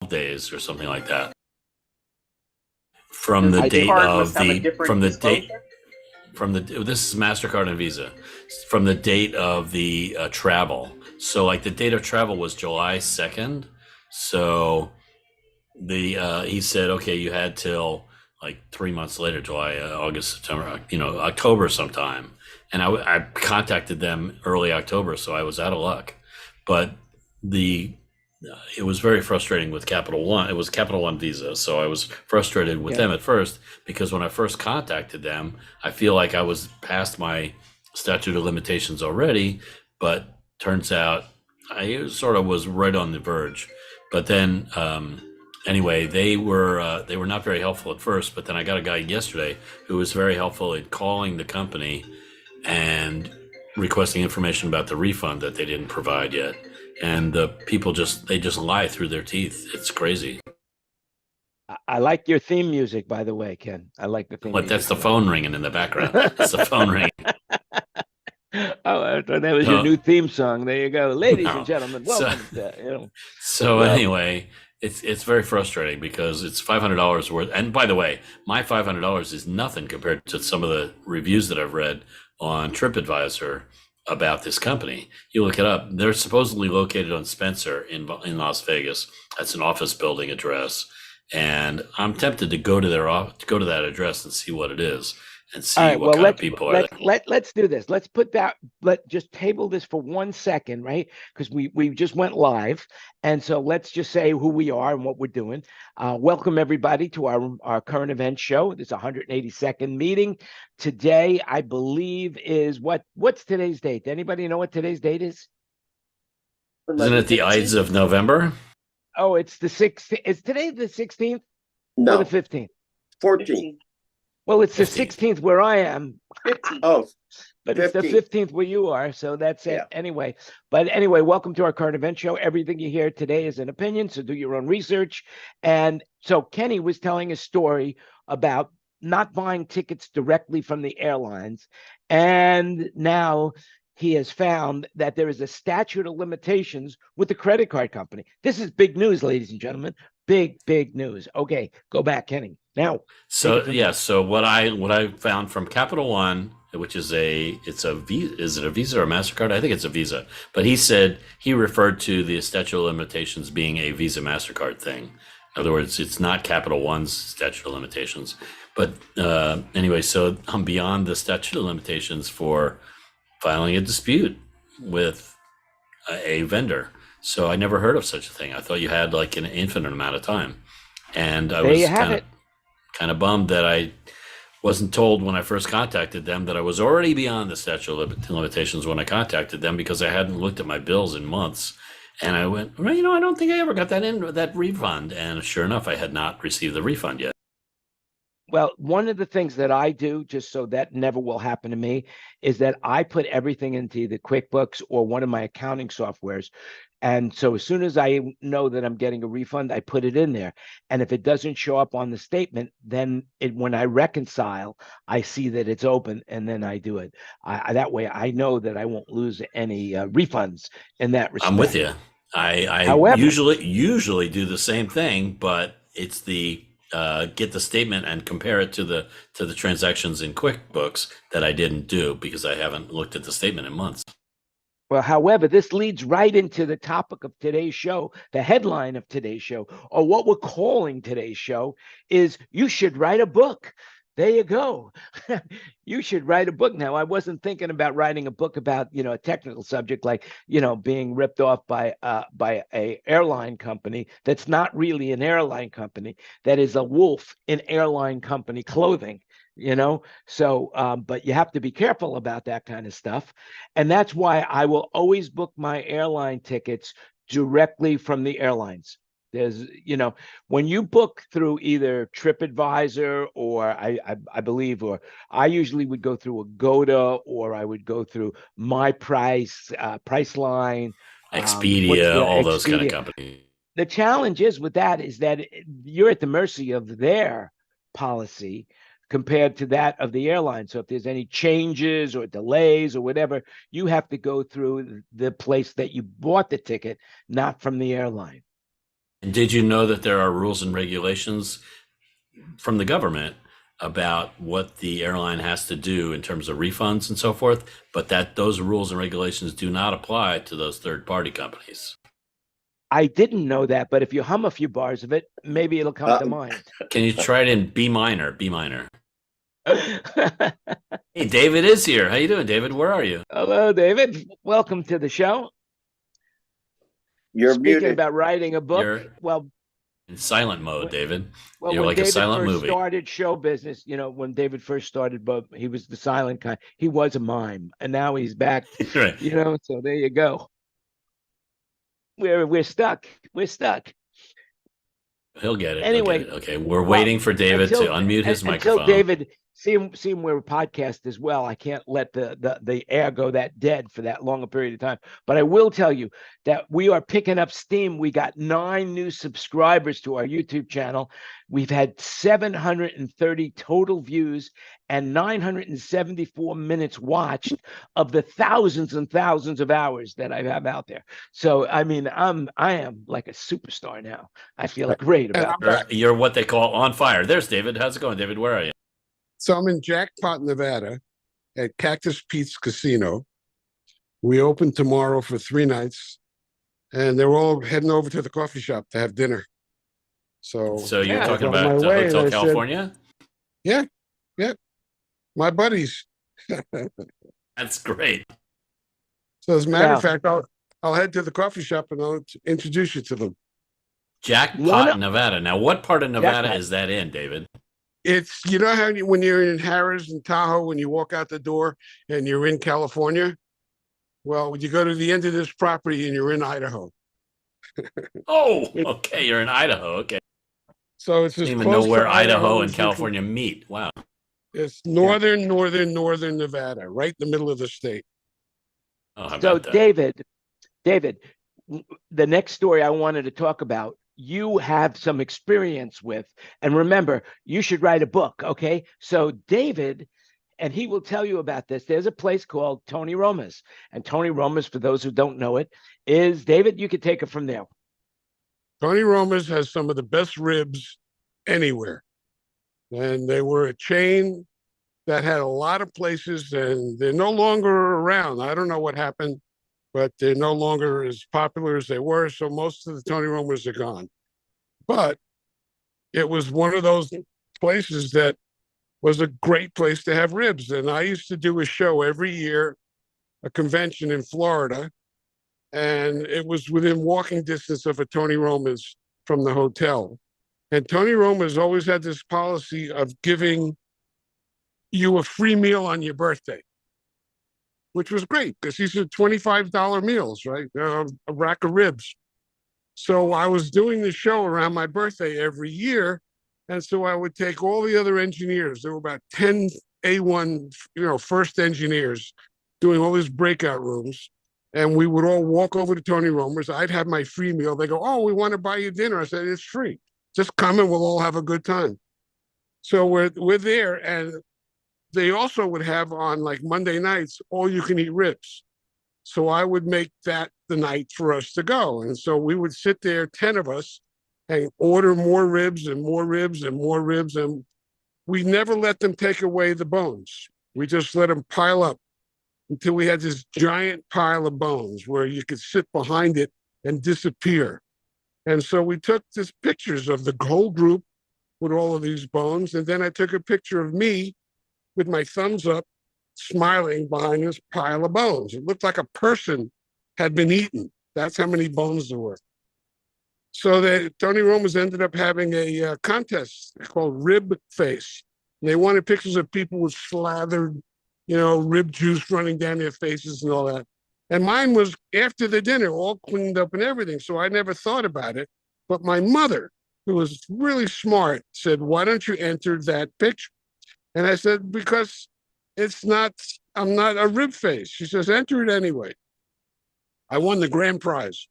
12 days or something like that from Does the each date card of must have a the different disclosure? this is MasterCard and Visa from the date of the travel. So like the date of travel was July 2nd. So the he said, okay, you had till like 3 months later, July, August, September, October sometime. And I contacted them early October, so I was out of luck. But the it was very frustrating with Capital One. It was Capital One Visa, so I was frustrated with them at first because when I first contacted them, I feel like I was past my statute of limitations already, but turns out I sort of was right on the verge. But then, anyway, they were not very helpful at first. But then I got a guy yesterday who was very helpful in calling the company and requesting information about the refund that they didn't provide yet. And the people just lie through their teeth. It's crazy. I like your theme music, by the way, Ken. I like the theme But music. that's the phone ringing in the background. That's the phone ringing. Oh, I thought that was your new theme song. There you go, ladies No. and gentlemen. Welcome to Anyway, it's very frustrating because it's $500 worth. And by the way, my $500 is nothing compared to some of the reviews that I've read on TripAdvisor about this company. You look it up; they're supposedly located on Spencer in Las Vegas. That's an office building address, and I'm tempted to go to that address and see what it is and see what kind of people are there. Let's do this. Let's put that. Let just table this for 1 second, right? Because we just went live, and so let's just say who we are and what we're doing. Welcome everybody to our current event show. This 182nd meeting today. I believe is what's today's date? Anybody know what today's date is? Isn't it the Ides of November? Oh, it's the 16th. Is today the 16th? No, or the 15th? 14th. Well, it's 15th. the 16th where I am. 15th. Oh, but it's the 15th where you are, so that's it. Anyway, welcome to our current event show. Everything you hear today is an opinion, so do your own research. And so Kenny was telling a story about not buying tickets directly from the airlines, and now he has found that there is a statute of limitations with the credit card company. This is big news, ladies and gentlemen. Big news. Okay, go back, Kenny. Now, so what I found from Capital One, which is is it a Visa or a MasterCard? I think it's a Visa. But he said he referred to the statute of limitations being a Visa MasterCard thing. In other words, it's not Capital One's statute of limitations. But anyway, so I'm beyond the statute of limitations for filing a dispute with a vendor. So I never heard of such a thing. I thought you had like an infinite amount of time. And I was kind of bummed that I wasn't told when I first contacted them that I was already beyond the statute of limitations when I contacted them because I hadn't looked at my bills in months. And I went, well, I don't think I ever got that refund. And sure enough, I had not received the refund yet. Well, one of the things that I do, just so that never will happen to me, is that I put everything into either QuickBooks or one of my accounting softwares. And so as soon as I know that I'm getting a refund, I put it in there. And if it doesn't show up on the statement, then when I reconcile, I see that it's open and then I do it. That way I know that I won't lose any refunds in that respect. I'm with you. I usually do the same thing, but it's the get the statement and compare it to the transactions in QuickBooks that I didn't do because I haven't looked at the statement in months. Well, however, this leads right into the topic of today's show. The headline of today's show, or what we're calling today's show, is "You should write a book." There you go. You should write a book. Now, I wasn't thinking about writing a book about, a technical subject like, being ripped off by a airline company that's not really an airline company, that is a wolf in airline company clothing. So but you have to be careful about that kind of stuff. And that's why I will always book my airline tickets directly from the airlines. There's, when you book through either TripAdvisor or I believe, or I usually would go through Agoda, or I would go through My Price, Priceline, Expedia, all those kind of companies. The challenge is with that is that you're at the mercy of their policy compared to that of the airline. So if there's any changes or delays or whatever, you have to go through the place that you bought the ticket, not from the airline. And did you know that there are rules and regulations from the government about what the airline has to do in terms of refunds and so forth, but that those rules and regulations do not apply to those third-party companies? I didn't know that, but if you hum a few bars of it, maybe it'll come to mind. Can you try it in B minor? B minor. Hey, David is here. How you doing, David? Where are you? Hello, David. Welcome to the show. You're Speaking muted. about writing a book, You're well, in silent mode, David. well, You're when like David a silent first movie. started show business, when David first started, but he was the silent kind. He was a mime, and now he's back. Right. So there you go. We're stuck. We're stuck. He'll get it. Anyway, He'll get it. Okay, we're waiting for David to unmute his microphone. Until David, see him we're a podcast as well. I can't let the air go that dead for that long a period of time. But I will tell you that we are picking up steam. We got 9 new subscribers to our YouTube channel. We've had 730 total views and 974 minutes watched of the thousands and thousands of hours that I have out there. So I mean, I am like a superstar now. I feel great about that. You're what they call on fire. There's David. How's it going, David? Where are you? So I'm in Jackpot, Nevada at Cactus Pete's Casino. We open tomorrow for 3 nights, and they're all heading over to the coffee shop to have dinner. So You're I talking was on about my way, and Hotel I said, California? yeah, my buddies. That's great. So as a matter of Now- fact, I'll head to the coffee shop and I'll introduce you to them. Jackpot, Nevada. Now, what part of Nevada Jackpot. is that in, David? It's, you know how when you're in Harrah's and Tahoe, when you walk out the door and you're in California? Well, you go to the end of this property and you're in Idaho. Oh, okay. You're in Idaho. Okay. So it's I as didn't even close know to where Idaho as and you can- California meet. Wow. It's northern Nevada, right in the middle of the state. Oh, how So about that? David, the next story I wanted to talk about, you have some experience with, and remember, you should write a book. Okay. So David, and he will tell you about this. There's a place called Tony Roma's, and Tony Roma's, for those who don't know it, is David. You could take it from there. Tony Roma's has some of the best ribs anywhere. And they were a chain that had a lot of places, and they're no longer around. I don't know what happened, but they're no longer as popular as they were. So most of the Tony Roma's are gone. But it was one of those places that was a great place to have ribs. And I used to do a show every year, a convention in Florida, and it was within walking distance of a Tony Roma's from the hotel. And Tony Roma's always had this policy of giving you a free meal on your birthday, which was great because these are $25 meals, right? A rack of ribs. So I was doing the show around my birthday every year. And so I would take all the other engineers. There were about 10 A1, first engineers doing all these breakout rooms. And we would all walk over to Tony Roma's. I'd have my free meal. They go, oh, we want to buy you dinner. I said, it's free. Just come and we'll all have a good time. So we're there. And they also would have on like Monday nights, all you can eat ribs. So I would make that the night for us to go. And so we would sit there, 10 of us, and order more ribs and more ribs and more ribs. And we never let them take away the bones. We just let them pile up until we had this giant pile of bones where you could sit behind it and disappear. And so we took these pictures of the whole group with all of these bones. And then I took a picture of me with my thumbs up, smiling behind this pile of bones. It looked like a person had been eaten. That's how many bones there were. So Tony Roma's ended up having a contest called Rib Face. And they wanted pictures of people with slathered, rib juice running down their faces and all that. And mine was after the dinner, all cleaned up and everything. So I never thought about it. But my mother, who was really smart, said, why don't you enter that picture? And I said, because I'm not a rib face. She says, enter it anyway. I won the grand prize.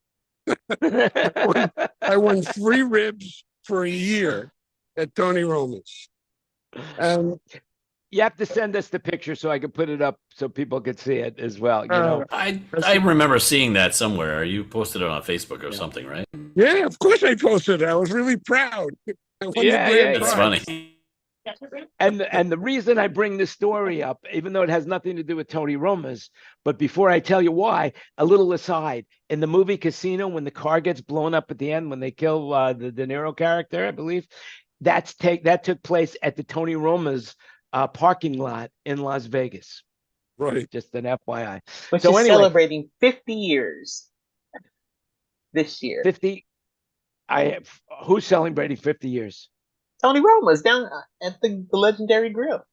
I won 3 ribs for a year at Tony Roma's. And You have to send us the picture so I can put it up so people could see it as well. You know, I remember seeing that somewhere. You posted it on Facebook or something, right? Yeah, of course I posted it. I was really proud. I won the Yeah, grand yeah, That's prize. funny. and the reason I bring this story up, even though it has nothing to do with Tony Roma's, but before I tell you why, a little aside. In the movie Casino, when the car gets blown up at the end, when they kill the De Niro character, I believe, that took place at the Tony Roma's parking lot in Las Vegas. Right. Just an FYI. Which So is anyway, celebrating 50 years this year. 50. Who's celebrating 50 years? Tony Roma's down at the legendary grill.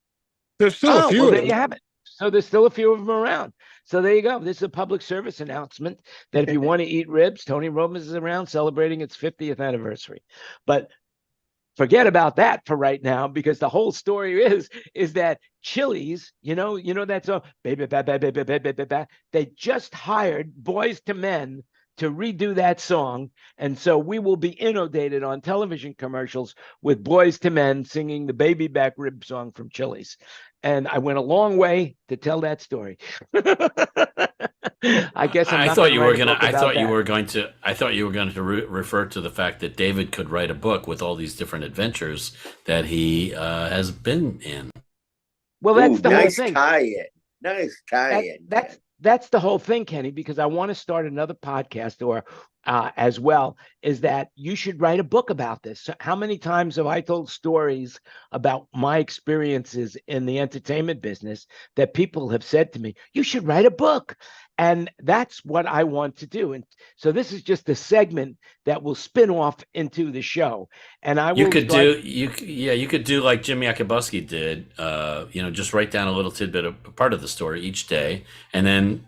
There's still a few well, of there them. you have it. So there's still a few of them around. So there you go. This is a public service announcement that if you want to eat ribs, Tony Roma's is around celebrating its 50th anniversary. But forget about that for right now, because the whole story is that Chili's, you know that song, baby, baby, baby, baby, baby, they just hired Boys to Men to redo that song. And so we will be inundated on television commercials with Boys to Men singing the baby back rib song from Chili's. And I went a long way to tell that story. I guess I thought you were gonna. I thought you were going to refer to the fact that David could write a book with all these different adventures that he has been in. Well, that's Ooh, the nice whole thing. tie-in. Nice tie-in. That's the whole thing, Kenny, because I want to start another podcast or as well, is that you should write a book about this. So how many times have I told stories about my experiences in the entertainment business that people have said to me, you should write a book? And that's what I want to do. And so this is just a segment that will spin off into the show. And I will You could do like Jimmy Akabuski did. Just write down a little tidbit of part of the story each day, and then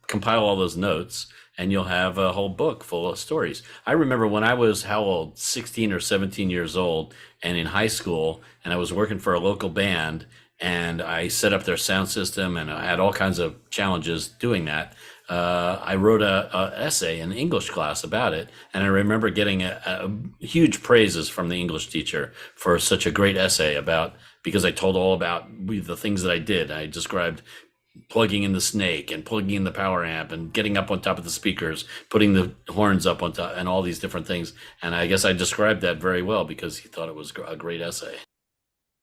compile all those notes, and you'll have a whole book full of stories. I remember when I was 16 or 17 years old, and in high school, and I was working for a local band, and I set up their sound system, and I had all kinds of challenges doing that. I wrote a essay in English class about it, and I remember getting a huge praises from the English teacher for such a great essay because I told all about the things that I did. I described plugging in the snake and plugging in the power amp and getting up on top of the speakers, putting the horns up on top, and all these different things. And I guess I described that very well because he thought it was a great essay.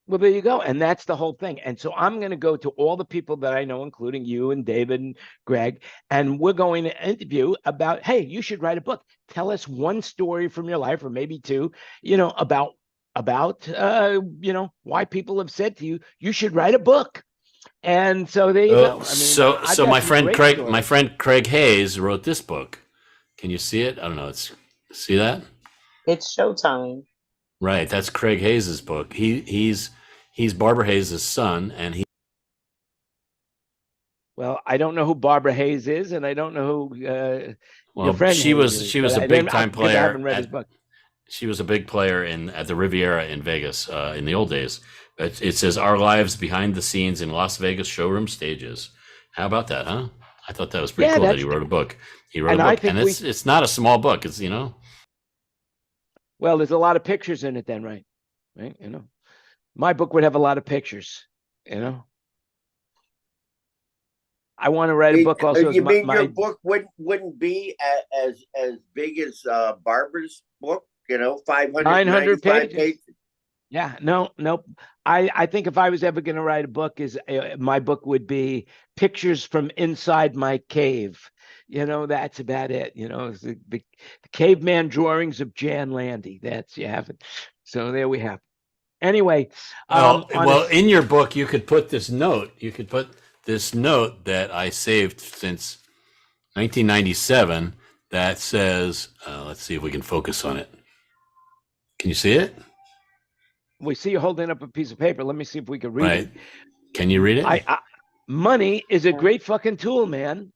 Well, there you go. And that's the whole thing. And so I'm going to go to all the people that I know, including you and David and Greg, and we're going to interview about, hey, you should write a book. Tell us one story from your life, or maybe two, about why people have said to you, you should write a book. And so there you go. I mean, so my friend Craig Hayes wrote this book. Can you see it? I don't know. See that? It's showtime. Right, that's Craig Hayes' book. He's Barbara Hayes' son, and Well, I don't know who Barbara Hayes is, and I don't know who your friend she was a big time player. I haven't read his book. She was a big player at the Riviera in Vegas in the old days. It says Our Lives Behind the Scenes in Las Vegas Showroom Stages. How about that, huh? I thought that was pretty cool that he wrote a book. He wrote a book, and it's not a small book. It's Well, there's a lot of pictures in it then, right? Right? My book would have a lot of pictures, I want to write a book also. You mean your book wouldn't be as big as Barbara's book, 595 pages? Yeah, no. I think if I was ever going to write a book, my book would be pictures from inside my cave. That's about it. The caveman drawings of Jan Landy. You have it. So there we have it. Anyway, in your book, you could put this note. You could put this note that I saved since 1997 that says, let's see if we can focus on it. Can you see it? We see you holding up a piece of paper. Let me see if we can read it. Can you read it? Money is a great fucking tool, man.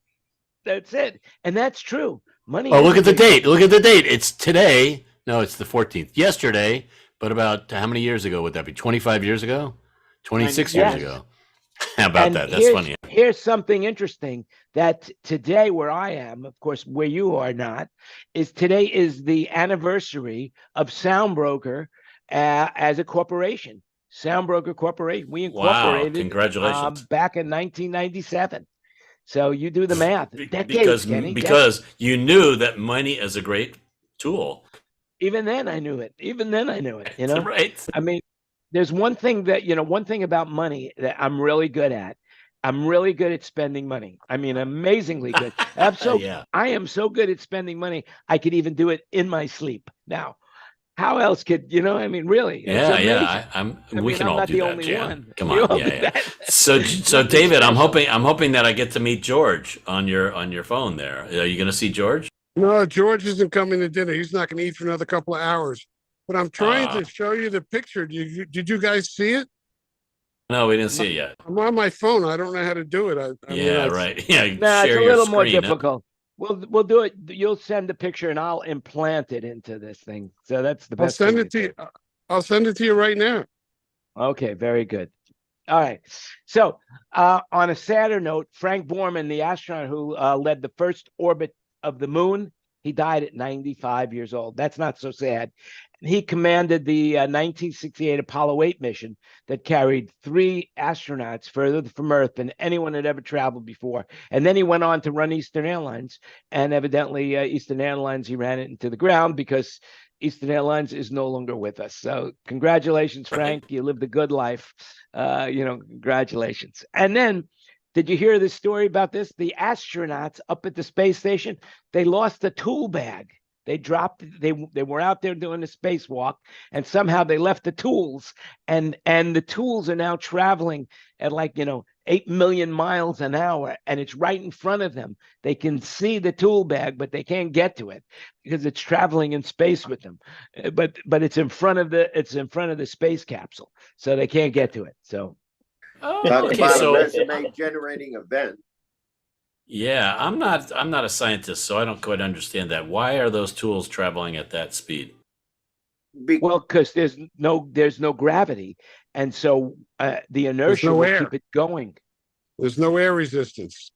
That's it. And that's true. Money. Oh, look at the date. Look at the date. It's today. No, it's the 14th. Yesterday, but about how many years ago would that be? 25 years ago? 26 years ago. How about that? That's funny. Here's something interesting that today, where I am, of course, where you are not, is today is the anniversary of Soundbroker as a corporation. Soundbroker Corporation. We Wow, incorporated congratulations. back in 1997. So you do the math. Decades, because Kenny. because you knew that money is a great tool. Even then I knew it. Even then I knew it, you know. Right. I mean, there's one thing that, one thing about money that I'm really good at. I'm really good at spending money. I mean, amazingly good. Yeah. I am so good at spending money. I could even do it in my sleep. Now, how else could, I mean, really, it's amazing. We can I'm all not do the that, only Jan. one. Come We on, all yeah, do yeah. that. So Nothing David, I'm special. hoping that I get to meet George on your phone there. Are you going to see George? No, George isn't coming to dinner. He's not going to eat for another couple of hours. But I'm trying to show you the picture. Did you guys see it? No, we didn't see it yet. I'm on my phone. I don't know how to do it. I mean, right. Yeah, Nah, it's share a your little more screen. difficult. We'll do it. You'll send the picture and I'll implant it into this thing. So that's the I'll best send thing it to you. I'll send it to you right now. Okay, very good. All right. So on a sadder note, Frank Borman, the astronaut who led the first orbit of the moon, he died at 95 years old. That's not so sad. He commanded the 1968 Apollo 8 mission that carried 3 astronauts further from Earth than anyone had ever traveled before. And then he went on to run Eastern Airlines. And evidently, Eastern Airlines, he ran it into the ground because Eastern Airlines is no longer with us. So congratulations, Frank. You lived a good life. Congratulations. And then, did you hear this story about this? The astronauts up at the space station, they lost a tool bag. They dropped. They were out there doing the spacewalk, and somehow they left the tools. And the tools are now traveling at 8 million miles an hour, and it's right in front of them. They can see the tool bag, but they can't get to it because it's traveling in space with them. But it's in front of the space capsule, so they can't get to it. So. Talk about a resume generating event. Yeah, I'm not a scientist, so I don't quite understand that. Why are those tools traveling at that speed? Well, because there's no gravity, and so the inertia will keep it going. There's no air resistance,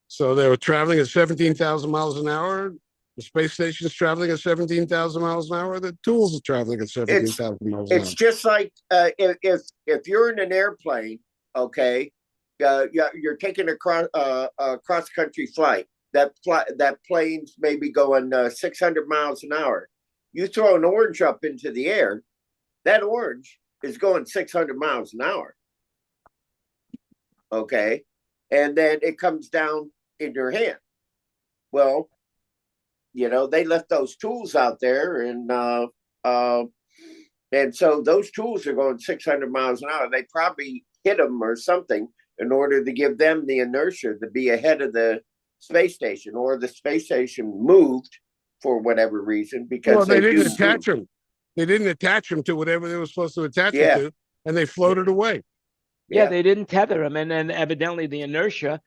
so they were traveling at 17,000 miles an hour. The space station is traveling at 17,000 miles an hour. The tools are traveling at 17,000 miles an hour. It's just like if you're in an airplane, okay, you're taking a cross country flight. That plane's maybe going 600 miles an hour. You throw an orange up into the air, that orange is going 600 miles an hour. Okay, and then it comes down in your hand. Well, they left those tools out there, and so those tools are going 600 miles an hour. They probably hit them or something in order to give them the inertia to be ahead of the space station, or the space station moved for whatever reason because they didn't attach them. They didn't attach them to whatever they were supposed to attach them to, and they floated away. Yeah, they didn't tether them, and then evidently the inertia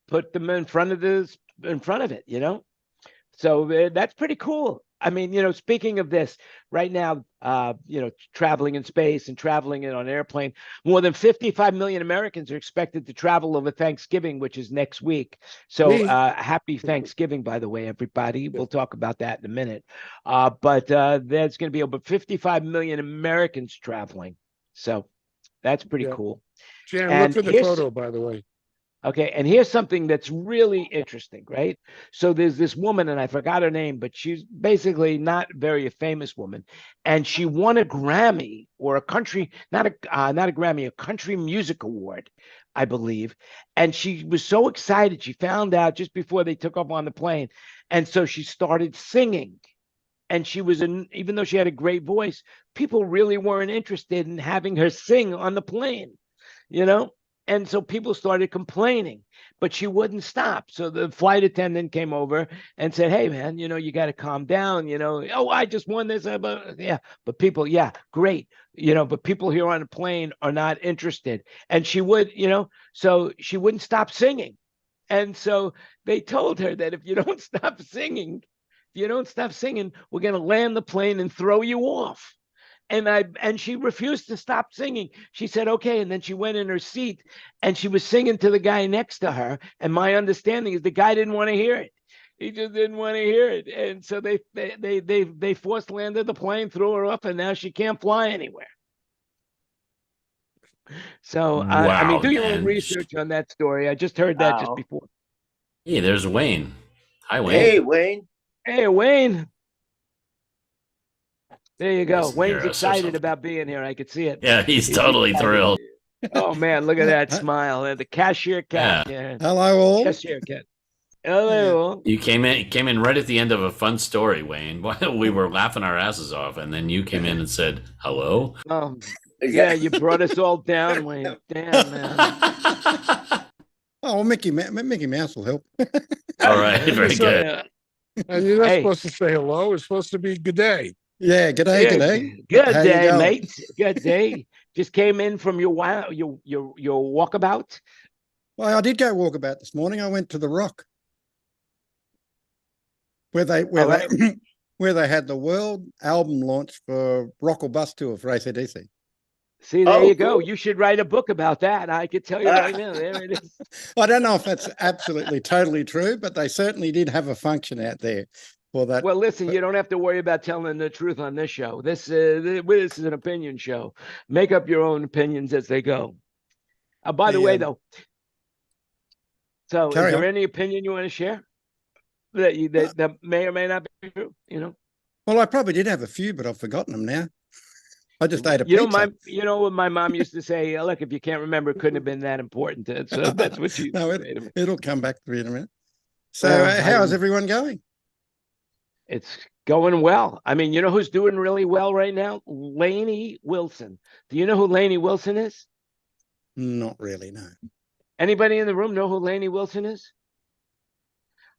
put them in front of it. So that's pretty cool. I mean, speaking of this, right now, traveling in space and traveling on an airplane, more than 55 million Americans are expected to travel over Thanksgiving, which is next week. So happy Thanksgiving, by the way, everybody. We'll talk about that in a minute. But there's going to be over 55 million Americans traveling. So that's pretty cool. Jan, look for the photo, by the way. Okay, and here's something that's really interesting, right? So there's this woman, and I forgot her name, but she's basically not very a famous woman, and she won a Grammy or a country, not a Grammy, a country music award, I believe. And she was so excited. She found out just before they took off on the plane, and so she started singing. And even though she had a great voice, people really weren't interested in having her sing on the plane, And so people started complaining, but she wouldn't stop. So the flight attendant came over and said, "Hey, man, you got to calm down. Oh, I just won this." But people, great. But people here on the plane are not interested. And she would, so she wouldn't stop singing. And so they told her that if you don't stop singing, we're going to land the plane and throw you off. And she refused to stop singing. She said, okay. And then she went in her seat and she was singing to the guy next to her. And my understanding is the guy didn't want to hear it. He just didn't want to hear it. And so they forced landed the plane, threw her up, and now she can't fly anywhere. So, I mean, Wow, do your own and research on that story. I just heard that just Wow. before. hey, there's Wayne. Hi, Wayne. Hey, Wayne. Hey, Wayne. There you go. Doesn't hear Wayne's us or excited something. about being here. I could see it. Yeah, he's totally excited. thrilled. Oh man, look at that smile. And the cashier cat. Yeah. Yeah. Hello, all. Cashier cat. Hello. You came in right at the end of a fun story, Wayne. We were laughing our asses off, and then you came in and said hello. Yeah, you brought us all down, Wayne. Damn, man. Oh, Mickey Mouse will help. All right, very So- good. Yeah. And you're not Hey. supposed to say hello. It's supposed to be good day. Yeah, g'day, g'day. Good How you day, going? mate. Good day. Just came in from your walkabout. Well, I did go walkabout this morning. I went to the Rock, where they where they had the world album launch for Rock or Bus tour for AC/DC. See, there Oh, you go. cool. You should write a book about that. I could tell you right now. There it is. I don't know if that's absolutely totally true, but they certainly did have a function out there for that. Well, listen, you don't have to worry about telling the truth on this show. This is an opinion show. Make up your own opinions as they go. By the way, though, so is Carry there on. any opinion you want to share that may or may not be true? You know, Well, I probably did have a few, but I've forgotten them now. I just ate a you know pizza. you know what my mom used to say. Look, if you can't remember, it couldn't have been that important. So that's what she. No, say to me. it'll come back to me in a minute. So, Well, how's everyone going? It's going well. I mean, you know who's doing really well right now? Lainey Wilson. Do you know who Lainey Wilson is? Not really, no. Anybody in the room know who Lainey Wilson is?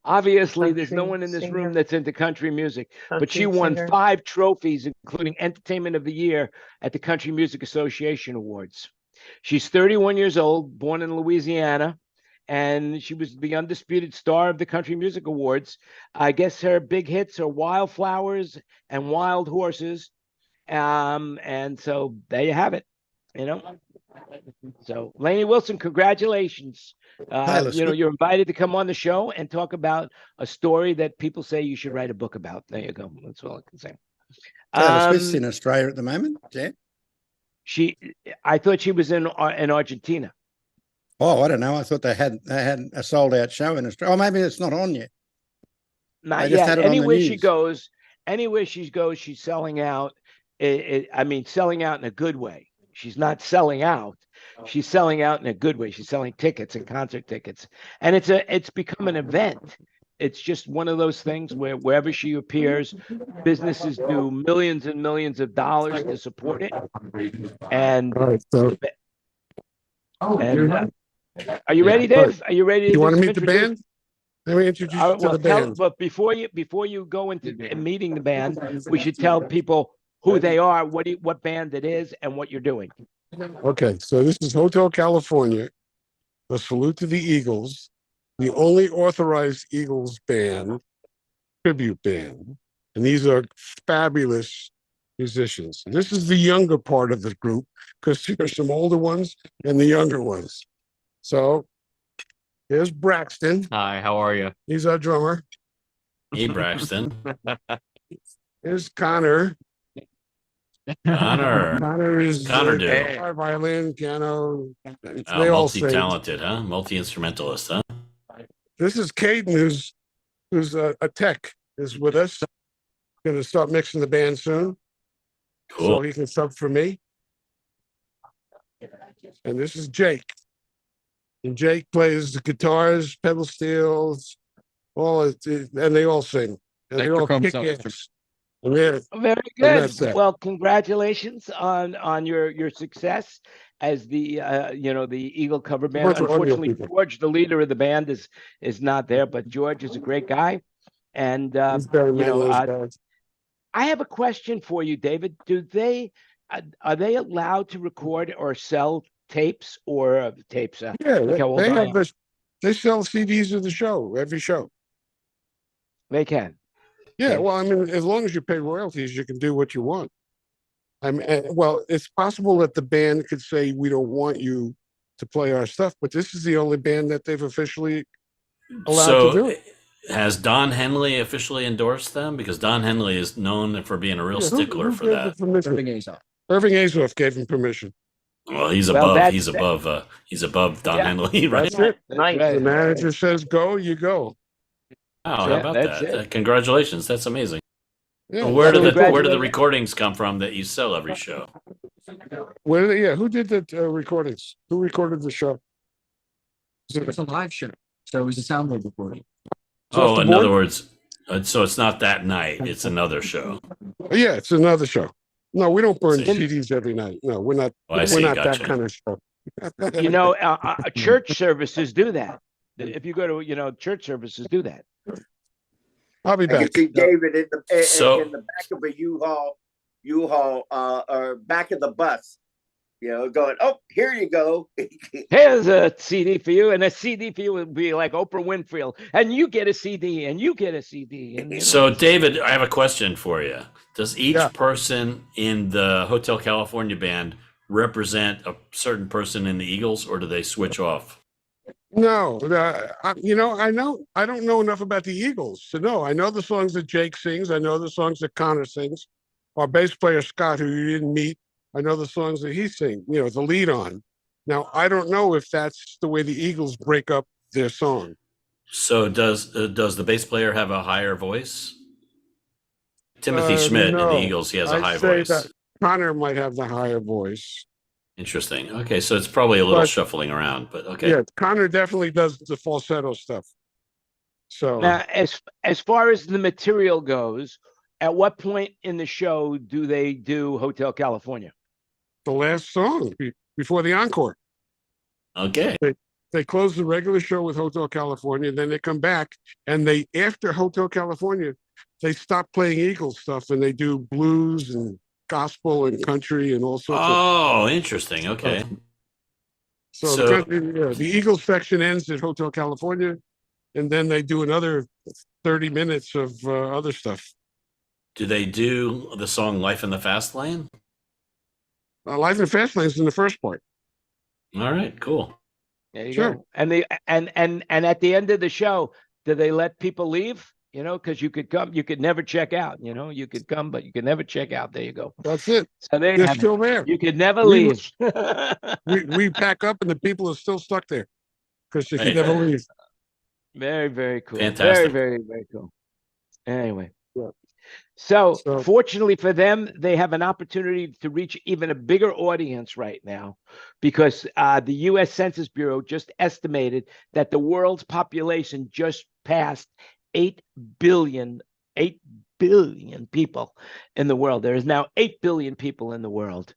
Obviously, there's no Country one in this singer. room that's into country music, but Country she won singer. 5 trophies, including Entertainment of the Year at the Country Music Association Awards. She's 31 years old, born in Louisiana, and she was the undisputed star of the Country Music Awards. I guess her big hits are Wildflowers and Wild Horses. And so there you have it, you know. So Lainey Wilson, congratulations. let's You know, look. you're invited to come on the show and talk about a story that people say you should write a book about. There you go. That's all I can say. Taylor Swift's in Australia at the moment. Yeah. I thought she was in Argentina. Oh, I don't know. I thought they had a sold out show in Australia. Oh, maybe it's not on yet. Not They just yet. had it on the Anywhere she goes, she's selling out. I mean, selling out in a good way. She's not selling out. She's selling out in a good way. She's selling tickets and concert tickets, and it's become an event. It's just one of those things where wherever she appears, businesses do millions and millions of dollars to support it. And All right. So, are you ready, Dave? Are you ready? you want to do meet some the band? Let me introduce you to well, the band. but before you go into meeting the band, we should tell people who they are, what band it is, and what you're doing. Okay, so this is Hotel California, a salute to the Eagles, the only authorized Eagles band, tribute band. And these are fabulous musicians. This is the younger part of the group because there's some older ones and the younger ones. So here's Braxton. Hi, how are you? He's our drummer. Hey, Braxton. Here's Connor. Connor. Connor is Connor do. guitar, violin, piano. They all sing. Multi-talented, huh? Multi-instrumentalist, huh? This is Caden, who's a tech, is with us. Going to start mixing the band soon, so Cool. he can sub for me. And this is Jake. And Jake plays the guitars, pedal steels, and they all sing. And they all kick ass. And they're- Very And good. that's it. Well, congratulations on your success as the the Eagle cover band. Bunch of audio Unfortunately, people. George, the leader of the band, is not there, but George is a great guy. And he's very you know, man of those guys. I have a question for you, David. Are they allowed to record or sell tapes or tapes? Yeah, look how old they I have am. this. They sell CDs of the show, every show. They can. Yeah, Okay. well, I mean, as long as you pay royalties, you can do what you want. I mean, well, it's possible that the band could say we don't want you to play our stuff, but this is the only band that they've officially allowed to do it. Has Don Henley officially endorsed them? Because Don Henley is known for being a real Yeah, stickler who for gave that. the permission? Irving Azoff gave him permission. Well, he's Well, above. that's He's above Don Yeah. Henley, right? That's it. Right. The manager says go, you go. Wow, how Yeah, about that's that? it. Congratulations, that's amazing. Yeah. So where do the Congratulations. recordings come from that you sell every show? Who did the recordings? Who recorded the show? It's a live show, so it was a sound wave recording. It's off Oh, the in board? other words, so it's not that night; it's another show. Yeah, it's another show. No, we don't burn See. CDs every night. No, we're not. Oh, I we're see, not gotcha. that kind of show. You know, church services do that. If you go to, church services do that. I'll be I can back. see David in the So- in the back of a U-Haul, or back of the bus, going, oh, here you go. Here's a CD for you, and a CD for you would be like Oprah Winfrey, and you get a CD, and you get a CD. And, So, David, I have a question for you. Does each Yeah. person in the Hotel California band represent a certain person in the Eagles, or do they switch off? No, I don't know enough about the Eagles to know. I know the songs that Jake sings. I know the songs that Connor sings. Our bass player Scott, who you didn't meet, I know the songs that he sings. The lead on. Now I don't know if that's the way the Eagles break up their song. So, does the bass player have a higher voice? Timothy Schmidt in no. the Eagles, he has a I'd high say voice. that Connor might have the higher voice. Interesting. Okay, so it's probably a little But- shuffling around, but okay. Yeah, Connor definitely does the falsetto stuff. So Now, as far as the material goes, at what point in the show do they do Hotel California? the last song before the encore. Okay. They close the regular show with Hotel California, then they come back and after Hotel California, they stop playing Eagles stuff and they do blues and gospel and country and all sorts of. Oh, interesting. Okay. So, so- the Eagles section ends at Hotel California, and then they do another 30 minutes of other stuff. Do they do the song "Life in the Fast Lane"? Life in Fastlane is in the first part. All right, cool. There you Sure. go. And at the end of the show, do they let people leave? Because you could come, you could never check out. You could come, but you could never check out. There you go. That's it. So there you They're have it. still there. You could never We- leave. We pack up and the people are still stuck there because they Right. can never leave. Very, very cool. Fantastic. Very, very, very cool. Anyway. Yeah. So, So- fortunately for them, they have an opportunity to reach even a bigger audience right now because the U.S. Census Bureau just estimated that the world's population just passed 8 billion people in the world. There is now 8 billion people in the world.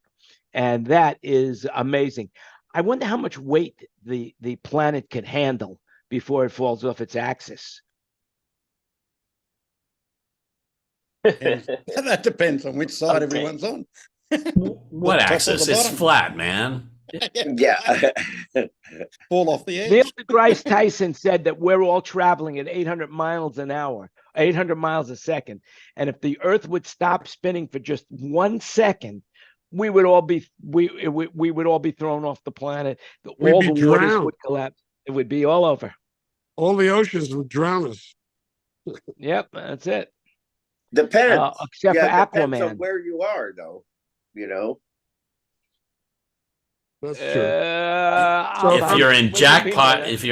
And that is amazing. I wonder how much weight the planet can handle before it falls off its axis. And that depends on which side Okay. everyone's on. What top or axis? the It's bottom? flat, man. Yeah. Fall off the edge. Neil deGrasse Tyson said that we're all traveling at 800 miles an hour, 800 miles a second. And if the Earth would stop spinning for just 1 second, we would all be thrown off the planet. We'd All be the waters drowned. would collapse. It would be all over. All the oceans would drown us. Yep, that's it. Depends. Except for depends on Aquaman. where you are, though. That's true. So If you're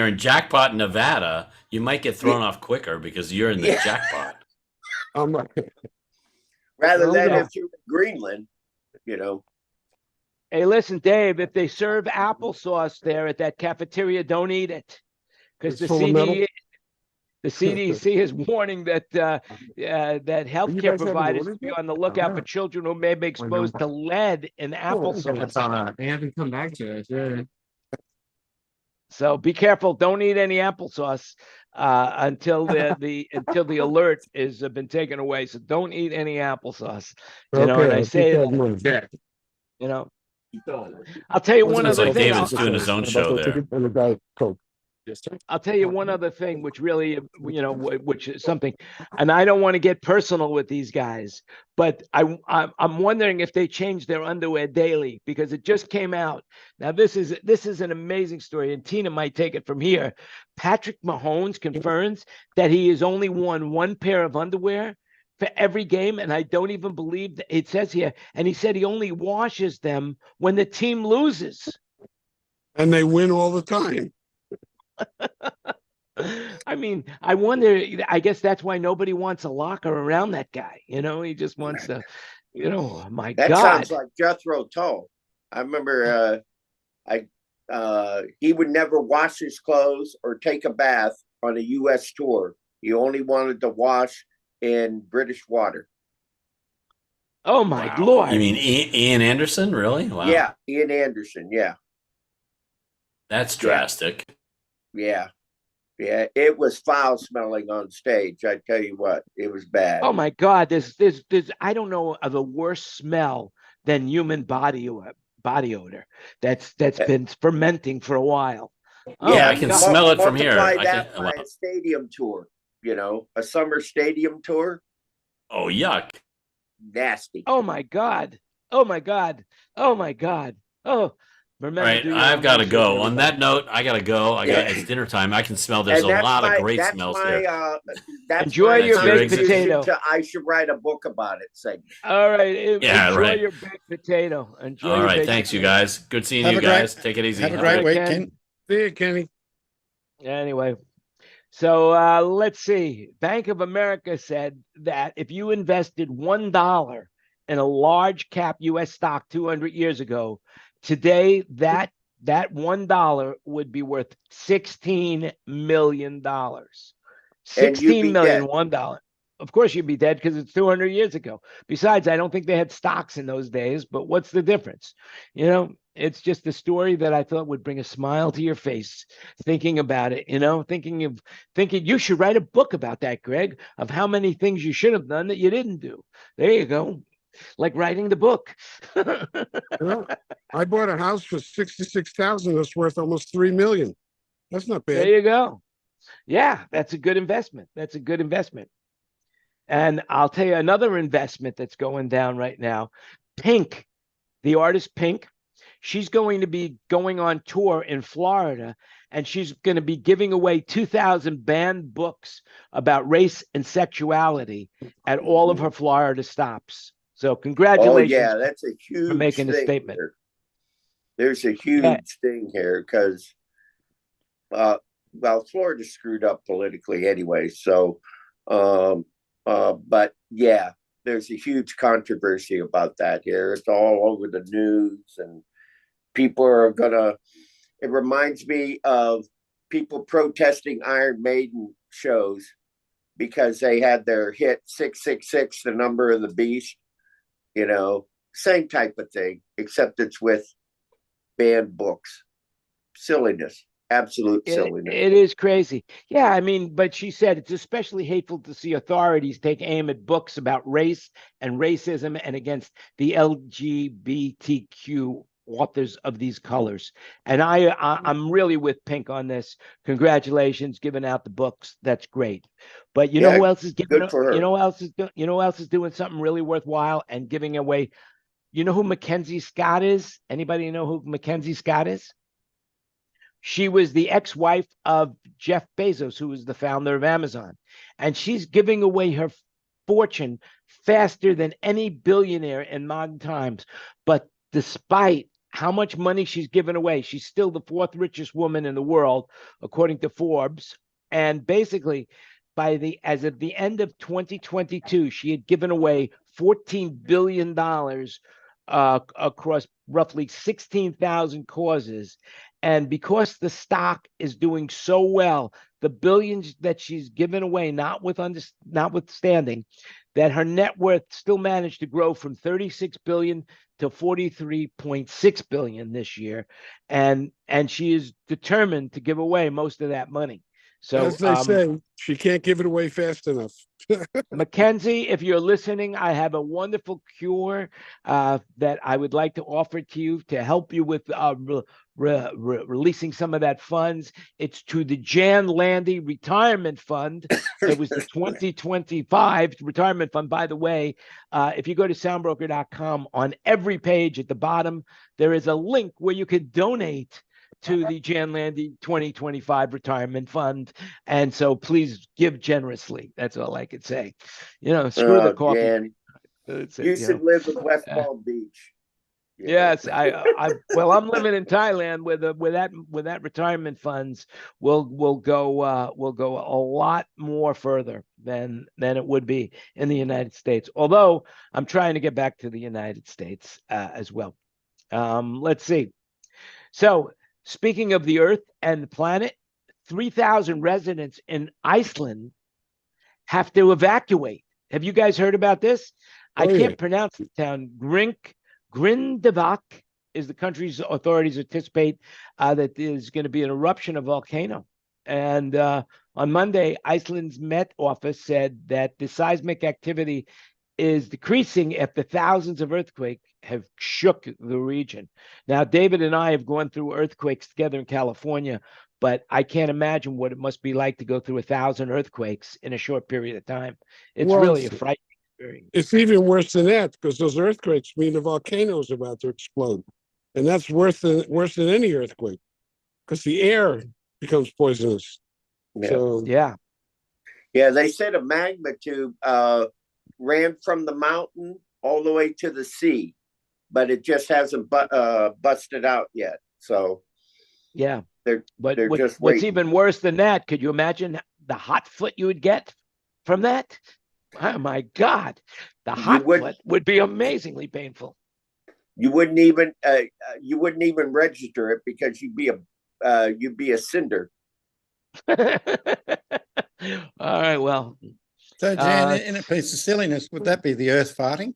in jackpot, Nevada, you might get thrown off quicker because you're in the Yeah. jackpot. I'm Rather I'm than gonna- if you're in Greenland, Hey, listen, Dave, if they serve applesauce there at that cafeteria, don't eat it. Because It's the full of metal? the CDC is warning that that guys healthcare having providers orders be yet? on the lookout for children who may be exposed to lead in applesauce. They haven't come back to us. Yeah. So be careful. Don't eat any applesauce until the alert is been taken away. So don't eat any applesauce. And I say that, I'll tell you one Sounds other like thing. David's doing his own show there. And a Diet Coke. I'll tell you one other thing, which really, which is something, and I don't want to get personal with these guys, but I'm wondering if they change their underwear daily because it just came out. Now this is an amazing story, and Tina might take it from here. Patrick Mahomes confirms that he has only worn one pair of underwear for every game, and I don't even believe that it says here. And he said he only washes them when the team loses. And they win all the time. I mean, I wonder, I guess that's why nobody wants a locker around that guy. You know, he just wants to, you know, my That God. sounds like Jethro Tull. I remember he would never wash his clothes or take a bath on a U.S. tour. He only wanted to wash in British water. Oh my Wow. Lord. You mean Ian Anderson? Really? Wow. Yeah, Ian Anderson. Yeah, That's drastic. yeah, yeah. It was foul smelling on stage. I tell you what, it was bad. Oh my God. There's I don't know of a worse smell than human body odor that's been fermenting for a while. Oh Yeah, my I can God. smell it from here. Multiply I that can, by a stadium tour. You know, a summer stadium tour. oh, yuck. Nasty. Oh my God. Oh my God. Oh my God. Oh, remember. All right, do your I've got to emotions, go. On everybody. that note, I got to go. It's dinner time. I can smell there's a lot of great smells here. That's Enjoy my your baked contribution potato. to I should write a book about it segment. All right. Yeah, enjoy right. your baked potato. Enjoy All your right, baked thanks, you potato. guys. Good seeing Have you a great- guys. Take it easy. Have a All great right, week, Ken. Ken. See you, Kenny. Anyway, so let's see. Bank of America said that if you invested $1 in a large cap U.S. stock 200 years ago, today that $1 would be worth $16 million. And you'd $16 be million, dead. $1. Of course, you'd be dead because it's 200 years ago. Besides, I don't think they had stocks in those days, but what's the difference? You know, it's just a story that I thought would bring a smile to your face thinking about it, you know, thinking you should write a book about that, Greg, of how many things you should have done that you didn't do. There you go. Like writing the book. Well, I bought a house for 66,000. That's worth almost 3 million. That's not There bad. you go. Yeah, that's a good investment. That's a good investment. And I'll tell you another investment that's going down right now. Pink, the artist Pink, she's going to be going on tour in Florida, and she's going to be giving away 2,000 banned books about race and sexuality at all of her Florida stops. So Oh congratulations yeah, that's a for huge making a thing statement. here. There's a huge thing here because well, Florida screwed up politically anyway. So but yeah, there's a huge controversy about that here. It's all over the news, and people are gonna. It reminds me of people protesting Iron Maiden shows because they had their hit 666, the number of the beast. You know, same type of thing, except it's with banned books. Silliness. Absolute silliness. It is crazy. Yeah, I mean, but she said it's especially hateful to see authorities take aim at books about race and racism and against the LGBTQ authors of these colors. And I'm really with Pink on this. Congratulations, giving out the books. That's great. But you know who else is giving? Good for her. You know who else is doing something really worthwhile and giving away? You know who Mackenzie Scott is? Anybody know who Mackenzie Scott is? She was the ex-wife of Jeff Bezos, who was the founder of Amazon. And she's giving away her fortune faster than any billionaire in modern times. But despite how much money she's given away, she's still the fourth richest woman in the world, according to Forbes. And basically, as of the end of 2022, she had given away $14 billion across roughly 16,000 causes. And because the stock is doing so well, the billions that she's given away, notwithstanding, that her net worth still managed to grow from 36 billion to 43.6 billion this year. And she is determined to give away most of that money. So as they say, she can't give it away fast enough. Mackenzie, if you're listening, I have a wonderful cure that I would like to offer to you to help you with releasing some of that funds. It's to the Jan Landy Retirement Fund. It was the 2025 retirement fund. By the way, if you go to soundbroker.com, on every page at the bottom, there is a link where you could donate to the Jan Landy 2025 retirement fund. And so please give generously. That's all I could say. Screw the coffee. Jan, That's you it, should live in West Uh, Palm Beach. Yes, well, I'm living in Thailand with that retirement funds will go a lot more further than it would be in the United States. Although I'm trying to get back to the United States as well. Let's see. So speaking of the Earth and the planet, 3,000 residents in Iceland have to evacuate. Have you guys heard about this? I can't pronounce the town. Grindavik is the country's authorities anticipate that there's going to be an eruption of volcano. And on Monday, Iceland's Met Office said that the seismic activity is decreasing after thousands of earthquakes have shook the region. Now, David and I have gone through earthquakes together in California, but I can't imagine what it must be like to go through 1,000 earthquakes in a short period of time. It's really a frightening experience. It's even worse than that, because those earthquakes mean the volcano is about to explode. And that's worse than any earthquake, because the air becomes poisonous. Yeah. So Yeah. Yeah, they said a magma tube ran from the mountain all the way to the sea, but it just hasn't busted out yet. So yeah. they're just What's waiting. even worse than that, could you imagine the hot foot you would get from that? Oh my God, the hot foot would be amazingly painful. You wouldn't even register it because you'd be a cinder. All right, well. So, Jan, in a piece of silliness, would that be the Earth farting?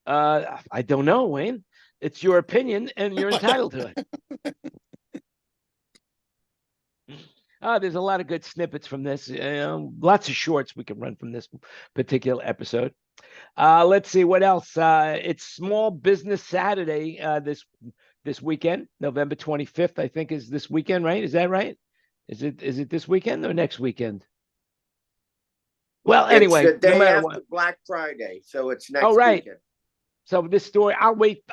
I don't know, Wayne. It's your opinion, and you're entitled to it. There's a lot of good snippets from this. Lots of shorts we can run from this particular episode. Let's see what else. It's Small Business Saturday this weekend, November 25th. I think is this weekend, right? Is that right? Is it this weekend or next weekend? Well, anyway, it's the day no matter after what. Black Friday, so it's next right. weekend. So this story,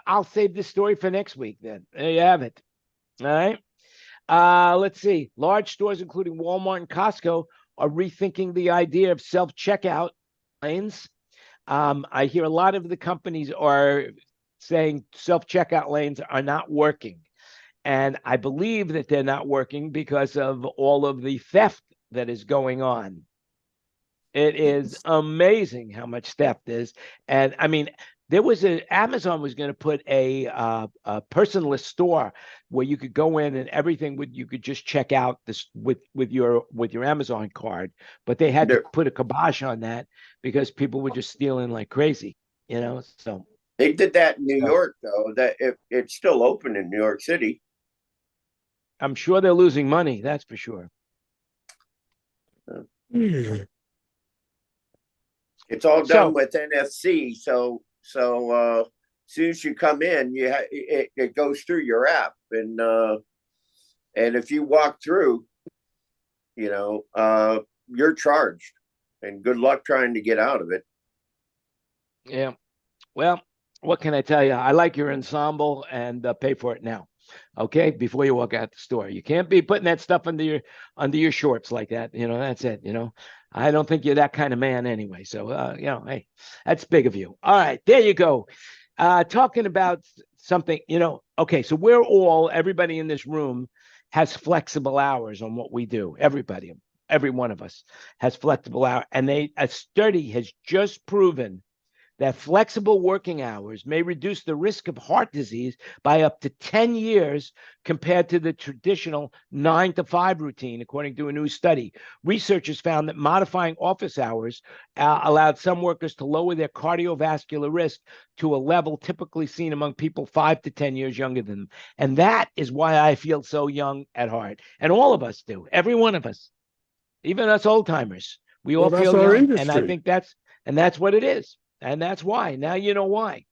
I'll save this story for next week then. There you have it. All right. Let's see. Large stores, including Walmart and Costco, are rethinking the idea of self-checkout lanes. I hear a lot of the companies are saying self-checkout lanes are not working. And I believe that they're not working because of all of the theft that is going on. It is amazing how much theft is. And I mean, Amazon was going to put a personless store where you could go in and everything you could just check out this with your Amazon card, but they had to put a kibosh on that because people were just stealing like crazy, so they did that in New York, though. That it's still open in New York City. I'm sure they're losing money, that's for sure. It's all done with NFC, so as soon as you come in, it goes through your app, and if you walk through, you're charged, and good luck trying to get out of it. Yeah, well, what can I tell you? I like your ensemble, and pay for it now, okay? Before you walk out the store, you can't be putting that stuff under your shorts like that. That's it. I don't think you're that kind of man anyway. So, hey, that's big of you. All right, there you go. Talking about something, okay, so everybody in this room has flexible hours on what we do. Every one of us has flexible hours. And a study has just proven that flexible working hours may reduce the risk of heart disease by up to 10 years compared to the traditional 9 to 5 routine, according to a new study. Researchers found that modifying office hours allowed some workers to lower their cardiovascular risk to a level typically seen among people 5 to 10 years younger than them. And that is why I feel so young at heart. And all of us do, every one of us, even us old timers, we all feel young. Industry. And I think that's what it is. And that's why. Now you know why.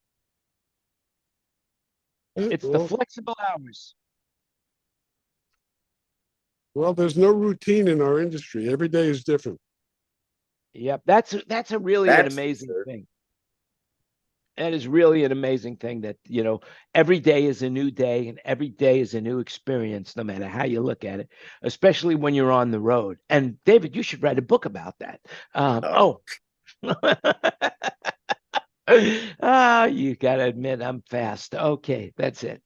It's the flexible hours. Well, there's no routine in our industry. Every day is different. Yep, that's an amazing thing. That is really an amazing thing that, you know, every day is a new day and every day is a new experience, no matter how you look at it, especially when you're on the road. And David, you should write a book about that. Oh. You got to admit I'm fast. Okay, that's it.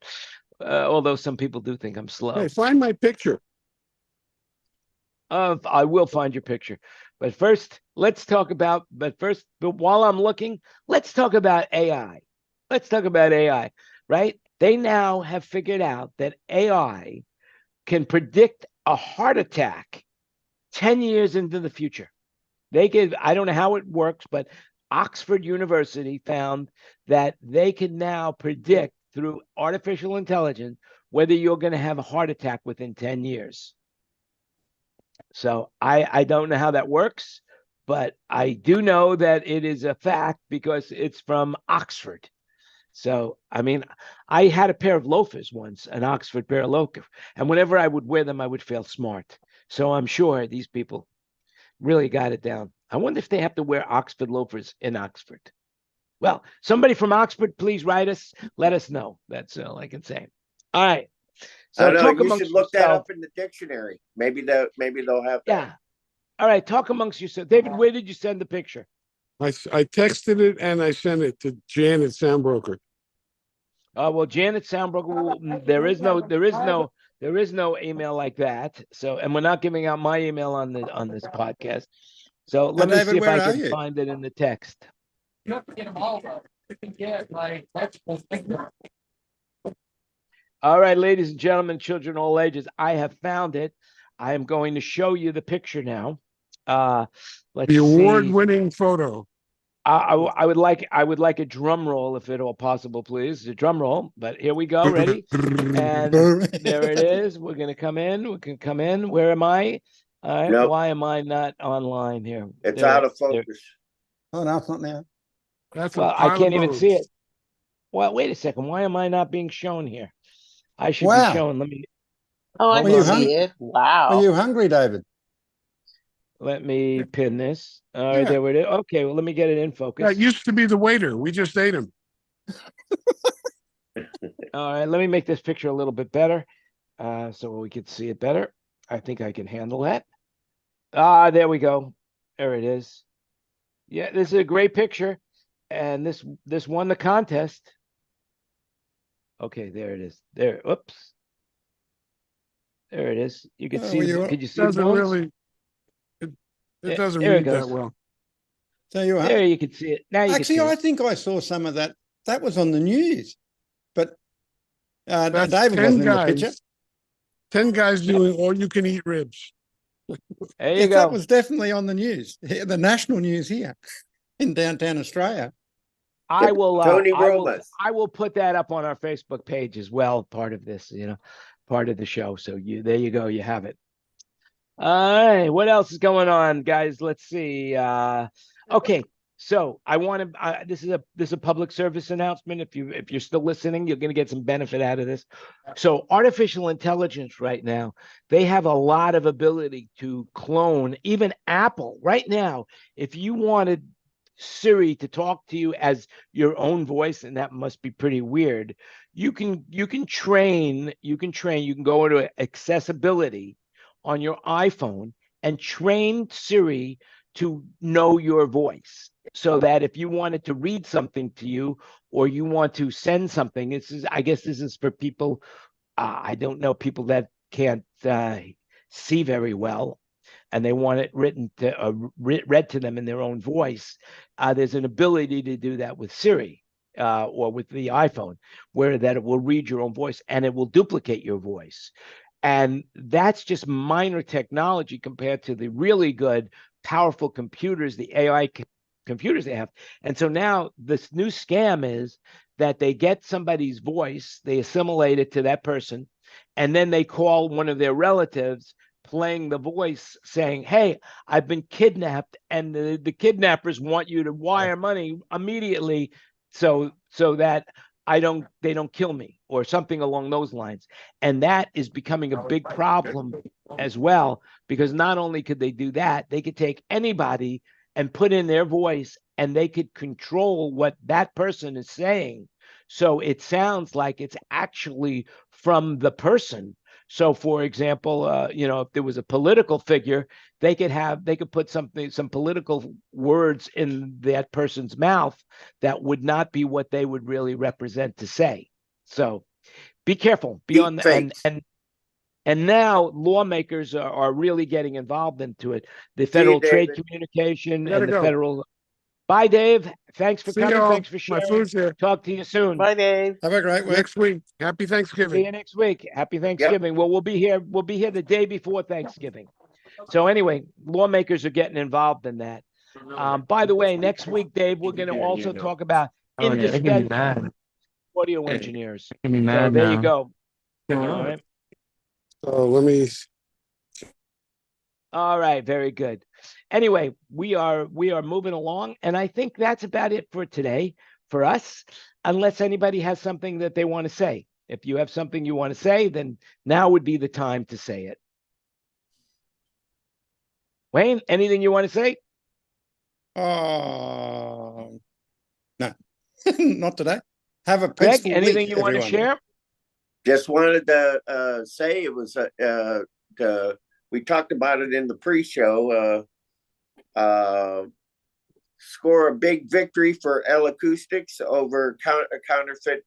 Although some people do think I'm slow. Hey, find my picture. I will find your picture. But first, but while I'm looking, let's talk about AI. Let's talk about AI, right? They now have figured out that AI can predict a heart attack 10 years into the future. I don't know how it works, but Oxford University found that they can now predict through artificial intelligence whether you're going to have a heart attack within 10 years. So I don't know how that works, but I do know that it is a fact because it's from Oxford. So, I mean, I had a pair of loafers once, an Oxford pair of loafers, and whenever I would wear them, I would feel smart. So I'm sure these people really got it down. I wonder if they have to wear Oxford loafers in Oxford. Well, somebody from Oxford, please write us. Let us know. That's all I can say. All right. So I know talk you amongst should look that yourself. up in the dictionary. Maybe they'll have that. Yeah. All right. Talk amongst yourself. David, where did you send the picture? I texted it and I sent it to Janet Soundbroker. Well, Janet Soundbroker, there is no email like that. So, and we're not giving out my email on this podcast. So let me David, see if where I are can you? find it in the text. You have to get them all, though. You can get like vegetables. All right, ladies and gentlemen, children of all ages, I have found it. I am going to show you the picture now. Let's The see. award-winning photo. I would like a drum roll if at all possible, please. A drum roll. But here we go. Ready? And there it is. We're gonna come in. We can come in. Where am I? All right. Nope. Why am I not online here? It's out of focus. Oh, no, it's not now. That's Well, a I pile can't of even see bones. it. Well, wait a second. Why am I not being shown here? I should Wow. be shown. Let me Oh, I Hold can on. see it. Wow. Are you hungry, David? let me pin this. All right, Yeah. there it is. Okay, well, let me get it in focus. That used to be the waiter. We just ate him. All right, let me make this picture a little bit better, so we can see it better. I think I can handle that. There we go. There it is. Yeah, this is a great picture, and this won the contest. Okay, there it is. There. Oops. There it is. You could see. Could you see the Doesn't bones? really. It doesn't There it read that goes. well. So you There you can see it. Now you actually, can see I it. think I saw some of that. That was on the news, but That's David 10 wasn't in the guys. picture. 10 guys doing all-you-can-eat ribs. There you Yes, go. that was definitely on the news, the national news here in downtown Australia. I will. Tony Romas. I will put that up on our Facebook page as well. Part of this, part of the show. So there you go. You have it. All right. What else is going on, guys? Let's see. Okay. So I want to. This is a public service announcement. If you're still listening, you're going to get some benefit out of this. So artificial intelligence right now, they have a lot of ability to clone. Even Apple right now, if you wanted Siri to talk to you as your own voice, and that must be pretty weird. You can go into accessibility on your iPhone and train Siri to know your voice, so that if you wanted to read something to you or you want to send something, I guess this is for people, I don't know, people that can't see very well, and they want it read to them in their own voice. There's an ability to do that with Siri or with the iPhone, where that it will read your own voice and it will duplicate your voice. And that's just minor technology compared to the really good, powerful computers, the AI computers they have. And so now this new scam is that they get somebody's voice, they assimilate it to that person, and then they call one of their relatives playing the voice saying, hey, I've been kidnapped, and the kidnappers want you to wire money immediately so that they don't kill me, or something along those lines. And that is becoming a big problem as well, because not only could they do that, they could take anybody and put in their voice, and they could control what that person is saying. So it sounds like it's actually from the person. So, for example, if there was a political figure, they could put some political words in that person's mouth that would not be what they would really represent to say. So, be careful. Be on the and now lawmakers are really getting involved into it. The Federal Trade Communication and the federal. Bye, Dave. Thanks for coming. Thanks for sharing. My food's here. Talk to you soon. Bye, Dave. Have a great week. Next week. Happy See Thanksgiving. you next week. Happy Thanksgiving. Well, we'll be here. We'll be here the day before Thanksgiving. So anyway, lawmakers are getting involved in that. By the way, next week, Dave, we're going to also talk about indispensable audio engineers. So there you go. All right. So let me. All right, very good. Anyway, we are moving along, and I think that's about it for today for us, unless anybody has something that they want to say. If you have something you want to say, then now would be the time to say it. Wayne, anything you want to say? No, not today. Have a Greg, peaceful anything week, you want to everyone. share? Just wanted to say it was we talked about it in the pre-show. Score a big victory for L Acoustics over counterfeit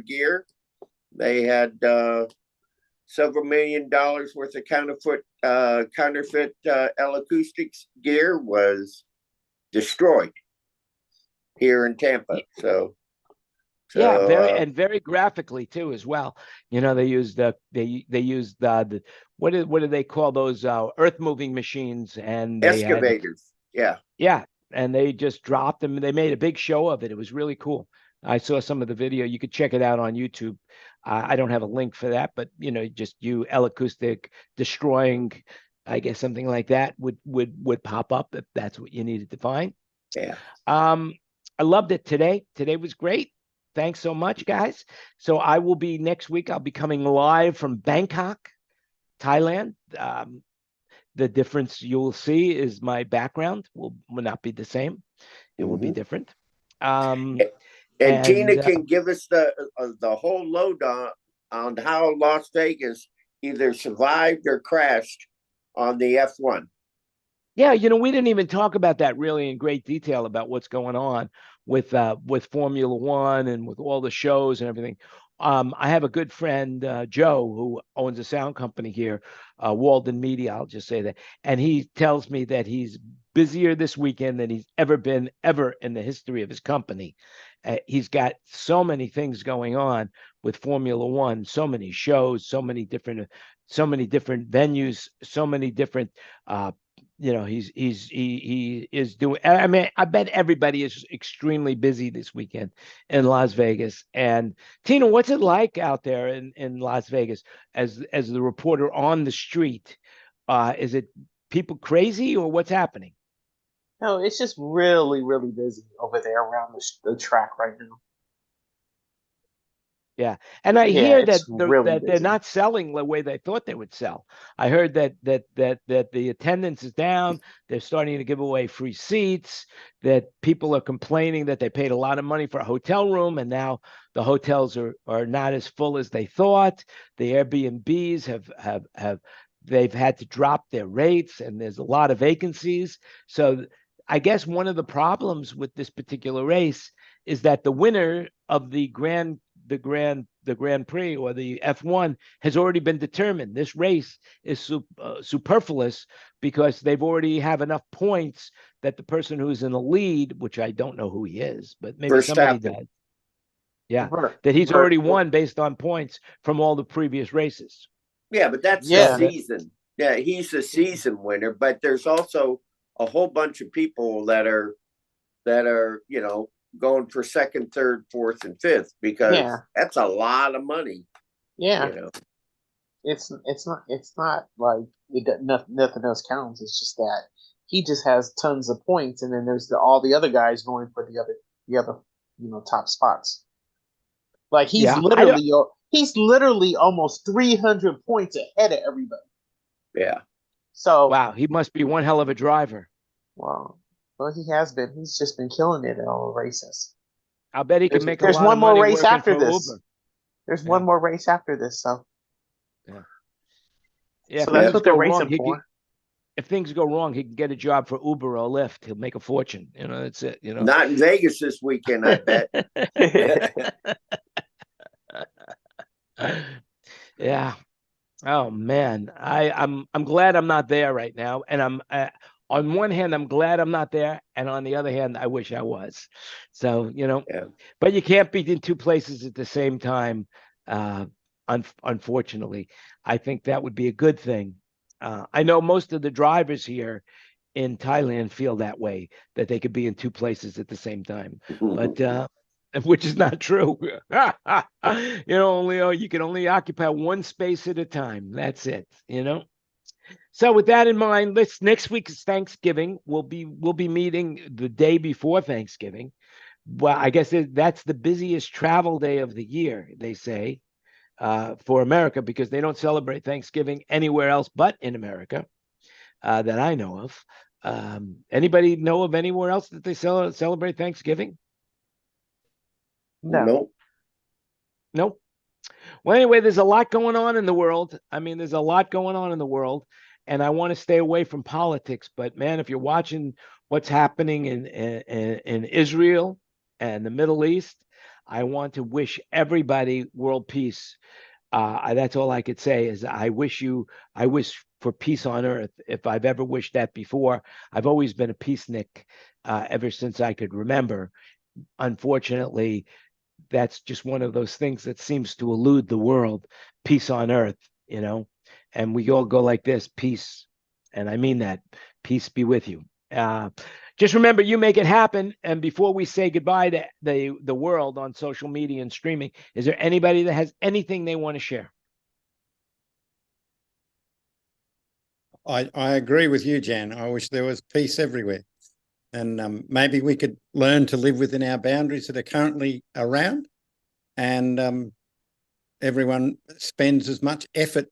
gear. They had several $1 million worth of counterfeit L Acoustics gear was destroyed here in Tampa. So yeah, very graphically too, as well. They used the what do they call those earth moving machines and excavators? Yeah, and they just dropped them. They made a big show of it. It was really cool. I saw some of the video. You could check it out on YouTube. I don't have a link for that, but just L Acoustic destroying, I guess something like that would pop up if that's what you needed to find. Yeah. I loved it today. Today was great. Thanks so much, guys. So I will be next week. I'll be coming live from Bangkok, Thailand. The difference you'll see is my background will not be the same. It will be different. And Tina can give us the whole lowdown on how Las Vegas either survived or crashed on the F1. Yeah, we didn't even talk about that really in great detail about what's going on with Formula One and with all the shows and everything. I have a good friend, Joe, who owns a sound company here, Walden Media, I'll just say that. And he tells me that he's busier this weekend than he's ever been in the history of his company. He's got so many things going on with Formula One, so many shows, so many different venues, so many different he is doing. I mean, I bet everybody is extremely busy this weekend in Las Vegas. And Tina, what's it like out there in Las Vegas as the reporter on the street? Is it people crazy or what's happening? No, it's just really, really busy over there around the track right now. Yeah, and I hear that really they're not selling the way they thought they would sell. I heard that the attendance is down. They're starting to give away free seats. That people are complaining that they paid a lot of money for a hotel room, and now the hotels are not as full as they thought. The Airbnbs they've had to drop their rates, and there's a lot of vacancies. So I guess one of the problems with this particular race is that the winner of the Grand Prix or the F1 has already been determined. This race is superfluous because they've already have enough points that the person who's in the lead, which I don't know who he is, but maybe somebody does. Yeah, that he's already won based on points from all the previous races. Yeah, but that's the season. Yeah, he's the season winner, but there's also a whole bunch of people that are going for second, third, fourth, and fifth because that's a lot of money. Yeah, it's not like nothing else counts. It's just that he just has tons of points, and then there's all the other guys going for the other top spots. Like he's literally almost 300 points ahead of everybody. Yeah. So wow, he must be one hell of a driver. Wow. Well, he has been. He's just been killing it in all the races. I bet he can make a There's lot one of more money race working after for this. Uber. There's Yeah. one more race after this, so Yeah, so if that's things what they're go racing wrong, he for. can, if things go wrong, he can get a job for Uber or Lyft. He'll make a fortune. You know, that's it. You know, Not in Vegas this weekend, I bet. Yeah. Oh man, I'm glad I'm not there right now, and I'm on one hand I'm glad I'm not there, and on the other hand I wish I was. So you know, Yeah. but you can't be in two places at the same time. Unfortunately, I think that would be a good thing. I know most of the drivers here in Thailand feel that way, that they could be in two places at the same time, but which is not true. You can only occupy one space at a time. That's it. You know. So with that in mind, next week is Thanksgiving. We'll be meeting the day before Thanksgiving. Well, I guess that's the busiest travel day of the year, they say, for America, because they don't celebrate Thanksgiving anywhere else but in America, that I know of. Anybody know of anywhere else that they celebrate Thanksgiving? No. Nope. Nope. Well, anyway, there's a lot going on in the world. I mean, there's a lot going on in the world, and I want to stay away from politics. But man, if you're watching what's happening in Israel and the Middle East, I want to wish everybody world peace. That's all I could say is I wish for peace on earth. If I've ever wished that before, I've always been a peacenik ever since I could remember. Unfortunately, that's just one of those things that seems to elude the world. Peace on earth, you know, and we all go like this: peace, and I mean that. Peace be with you. Just remember, you make it happen. And before we say goodbye to the world on social media and streaming, is there anybody that has anything they want to share? I agree with you, Jan. I wish there was peace everywhere. And maybe we could learn to live within our boundaries that are currently around, and everyone spends as much effort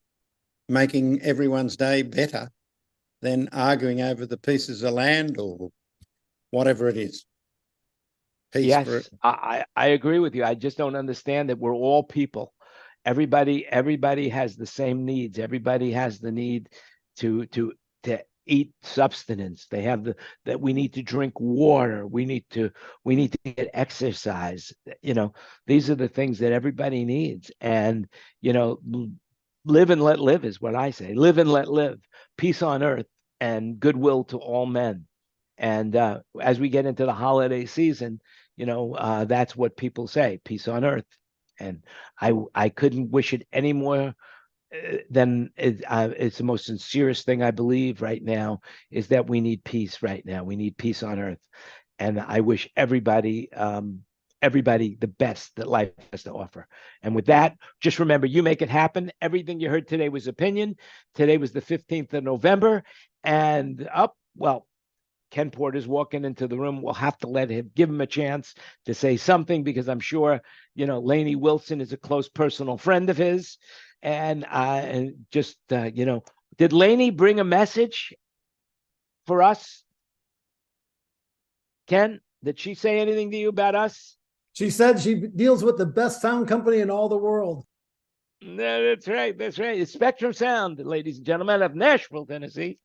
making everyone's day better than arguing over the pieces of land or whatever it is. Peace. Yes, I agree with you. I just don't understand that we're all people. Everybody has the same needs. Everybody has the need to eat substance. They have that we need to drink water. We need to get exercise. You know, these are the things that everybody needs. And you know, live and let live is what I say. Live and let live. Peace on earth and goodwill to all men. And as we get into the holiday season, you know, that's what people say: peace on earth. And I couldn't wish it any more then it's the most sincerest thing I believe right now is that we need peace right now. We need peace on earth. And I wish everybody the best that life has to offer. And with that, just remember, you make it happen. Everything you heard today was opinion. Today was the 15th of November. And well, Ken Porter's walking into the room. We'll have to give him a chance to say something, because I'm sure, you know, LAINEY Wilson is a close personal friend of his. And just, you know, did LAINEY bring a message for us? Ken, did she say anything to you about us? She said she deals with the best sound company in all the world. No, that's right. That's right. It's Spectrum Sound, ladies and gentlemen, of Nashville, Tennessee.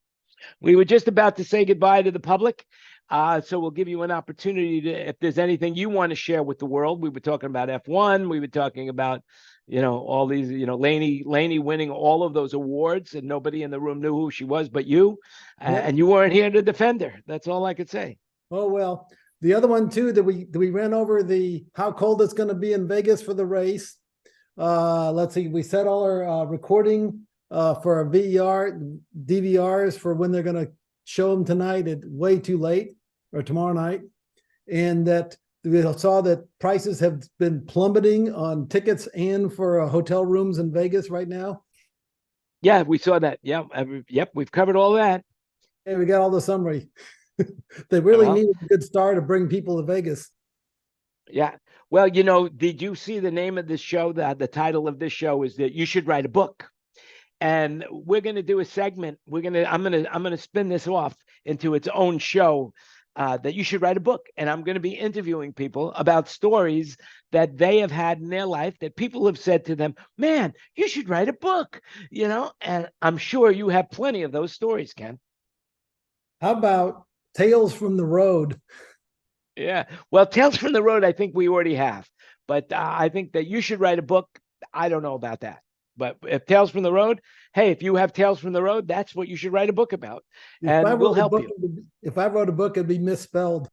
We were just about to say goodbye to the public. So we'll give you an opportunity to, if there's anything you want to share with the world. We were talking about F1. We were talking about, you know, all these, you know, LAINEY winning all of those awards, and nobody in the room knew who she was but you. And you weren't here to defend her. That's all I could say. Oh, well, the other one too, that we ran over how cold it's going to be in Vegas for the race. Let's see, we set all our recording for our DVRs for when they're going to show them tonight at way too late, or tomorrow night. And that we saw that prices have been plummeting on tickets and for hotel rooms in Vegas right now. Yeah, we saw that. Yeah. Yep. We've covered all that. And we got all the summary. They really needed a good star to bring people to Vegas. Yeah. Well, you know, did you see the name of this show? The title of this show is that you should write a book. And we're going to do a segment. I'm going to spin this off into its own show that you should write a book. And I'm going to be interviewing people about stories that they have had in their life that people have said to them, man, you should write a book, and I'm sure you have plenty of those stories, Ken. How about Tales from the Road? Yeah. Well, Tales from the Road, I think we already have, but I think that you should write a book. I don't know about that. But if Tales from the Road, hey, if you have Tales from the Road, that's what you should write a book about. And we'll help you. If I wrote a book, it'd be misspelled.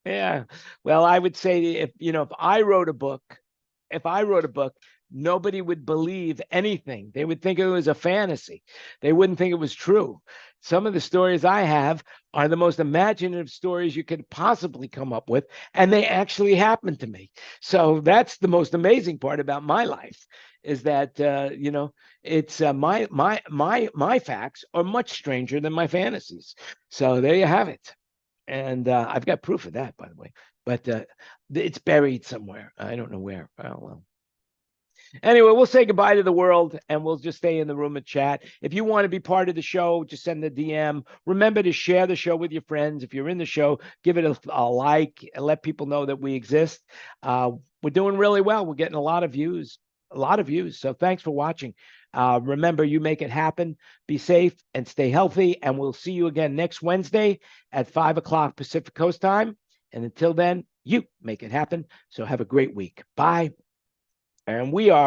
Yeah. Well, I would say if I wrote a book, nobody would believe anything. They would think it was a fantasy. They wouldn't think it was true. Some of the stories I have are the most imaginative stories you could possibly come up with, and they actually happened to me. So that's the most amazing part about my life, is that it's my facts are much stranger than my fantasies. So there you have it. And I've got proof of that, by the way, but it's buried somewhere. I don't know where. Oh, well. Anyway, we'll say goodbye to the world, and we'll just stay in the room and chat. If you want to be part of the show, just send a DM. Remember to share the show with your friends. If you're in the show, give it a like and let people know that we exist. We're doing really well. We're getting a lot of views. So thanks for watching. Remember, you make it happen. Be safe and stay healthy. And we'll see you again next Wednesday at 5 o'clock Pacific Coast time. And until then, you make it happen. So have a great week. Bye. And we are